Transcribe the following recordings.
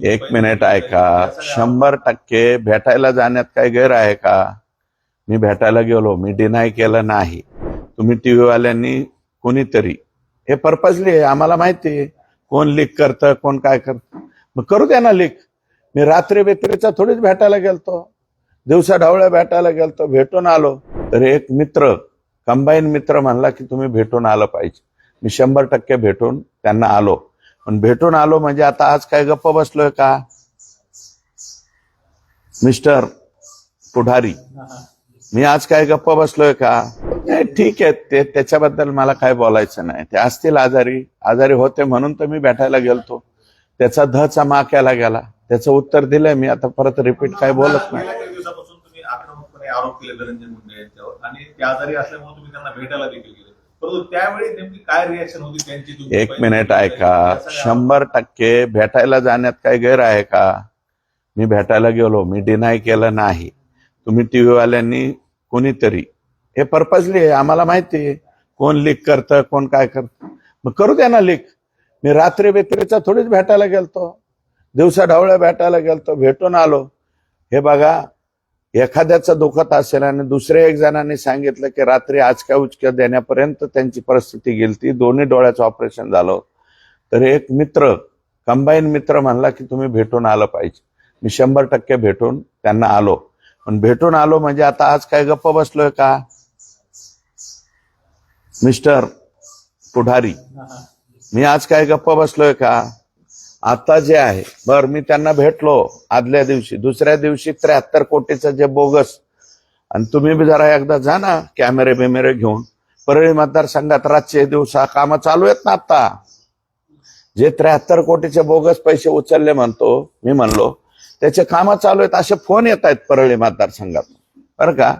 एक मिनिट ऐका. 100% भेटायला जाण्यात काही गैर आहे का? मी भेटायला गेलो, मी डिनाय केलं नाही. तुम्ही टीव्ही वाल्यांनी कोणीतरी हे पर्पजली आहे, आम्हाला माहिती आहे कोण लीक करतं, कोण काय करतं. मग करू द्या ना लीक. मी रात्री बेत्रीचा थोडीच भेटायला गेलतो, दिवसा ढवळ्या भेटायला गेलतो, भेटून आलो. तर एक मित्र, कंबाईन मित्र म्हणला की तुम्ही भेटून आलं पाहिजे. मी 100% भेटून त्यांना आलो. पण भेटून आलो म्हणजे आता आज काय गप्प बसलोय का मिस्टर पुढारी? मी आज काय गप्प बसलोय का? नाही, ठीक आहे, ते त्याच्याबद्दल मला काय बोलायचं नाही. ते असतील आजारी होते म्हणून तर मी भेटायला गेलतो. त्याचा धचा मा केला गेला, त्याचं उत्तर दिलंय मी. आता परत रिपीट काय बोलत नाही. काही दिवसापासून तुम्ही आक्रमकपणे आरोप केले धनंजय मुंडे यांच्यावर आणि ते आजारी असल्यामुळे तुम्ही त्यांना भेटायला देखील गेले. परंतु त्यावेळी नेमकी काय रिएक्शन होती त्यांची? एक मिनिट ऐका. 100% भेटायला जाण्यात काही गैर आहे का? मी भेटायला गेलो, मी डिनाय केलं नाही. तुम्ही टीव्ही वाल्यांनी कोणीतरी हे पर्पजली आहे, आम्हाला माहिती आहे कोण लीक करतं, कोण काय करतं. मग करू द्या ना लीक. मी रात्री बेत्रीचा थोडीच भेटायला गेलतो, दिवसा ढवळ्या भेटायला गेलतो, भेटून आलो. हे बघा, एखाद्याचं दुखत असेल आणि दुसऱ्या एक जणांनी सांगितलं की रात्री आचक्या उचक्या देण्यापर्यंत त्यांची परिस्थिती गेलती, दोन्ही डोळ्याचं ऑपरेशन झालं. तर एक मित्र, कंबाईन मित्र म्हणला की तुम्ही भेटून आलं पाहिजे. मी 100% भेटून त्यांना आलो. पण भेटून आलो म्हणजे आता आज काय गप्प बसलोय का मिस्टर पुढारी? मी आज काय गप्प बसलोय का? आता जे आहे बर, मी त्यांना भेटलो आदल्या दिवशी, दुसऱ्या दिवशी 73 कोटीचं जे बोगस. आणि तुम्ही बी जरा एकदा जा ना कॅमेरे बिमेरे घेऊन. परळी मतदारसंघात रातचे दिवसा कामं चालू आहेत ना. आता जे 73 कोटीचे बोगस पैसे उचलले मी म्हणलो त्याचे कामं चालू आहेत, असे फोन येत आहेत परळी मतदारसंघात, बरं का,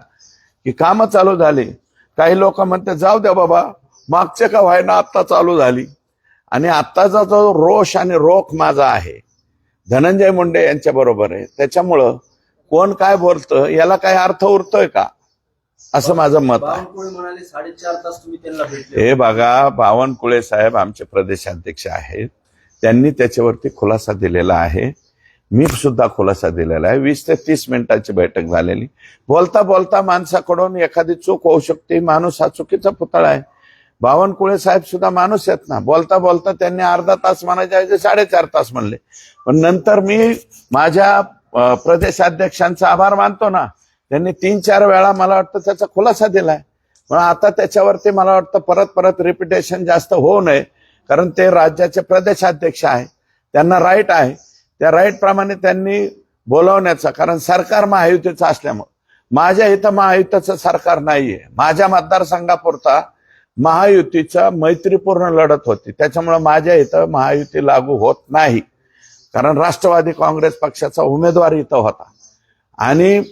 की कामं चालू झाली. काही लोक म्हणते जाऊ द्या बाबा, मागचे का व्हायना आता चालू झाली. आणि आत्ताचा जो रोष आणि रोख माझा आहे धनंजय मुंडे यांच्या बरोबर आहे, त्याच्यामुळं कोण काय बोलतं याला काय अर्थ उरतोय का, असं माझं मत आहे. म्हणाले 4.5 तास तुम्ही त्यांना भेटले. हे बघा, बावनकुळे साहेब आमचे प्रदेशाध्यक्ष आहेत, त्यांनी त्याच्यावरती खुलासा दिलेला आहे. मी सुद्धा खुलासा दिलेला आहे. 20 ते 30 मिनिटाची बैठक झालेली. बोलता बोलता माणसाकडून एखादी चूक होऊ शकते. माणूस हा चुकीचा पुतळा आहे. बावनकुळे साहेब सुद्धा माणूस आहेत ना. बोलता बोलता त्यांनी अर्धा तास म्हणायचे 4.5 तास म्हणले. पण नंतर मी माझ्या प्रदेशाध्यक्षांचा आभार मानतो ना, त्यांनी 3-4 वेळा मला वाटतं त्याचा खुलासा दिलाय. पण आता त्याच्यावरती मला वाटतं परत रिपिटेशन जास्त होऊ नये, कारण ते राज्याचे प्रदेशाध्यक्ष आहे, त्यांना राईट आहे. त्या राईट प्रमाणे त्यांनी बोलवण्याचा, कारण सरकार महायुतीचं असल्यामुळे. माझ्या इथं महायुतीचं सरकार नाहीये. माझ्या मतदारसंघापुरता महायुतीचा मैत्रीपूर्ण लढत होती, त्याच्यामुळे माझ्या इथं महायुती लागू होत नाही, कारण राष्ट्रवादी काँग्रेस पक्षाचा उमेदवार इथं होता. आणि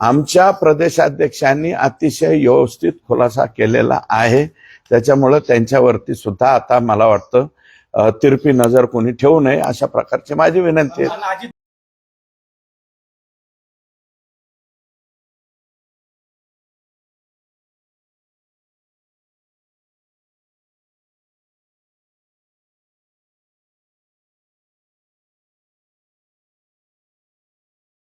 आमच्या प्रदेशाध्यक्षांनी अतिशय व्यवस्थित खुलासा केलेला आहे. त्याच्यामुळे त्यांच्यावरती सुद्धा आता मला वाटतं तिरपी नजर कोणी ठेवू नये, अशा प्रकारची माझी विनंती आहे.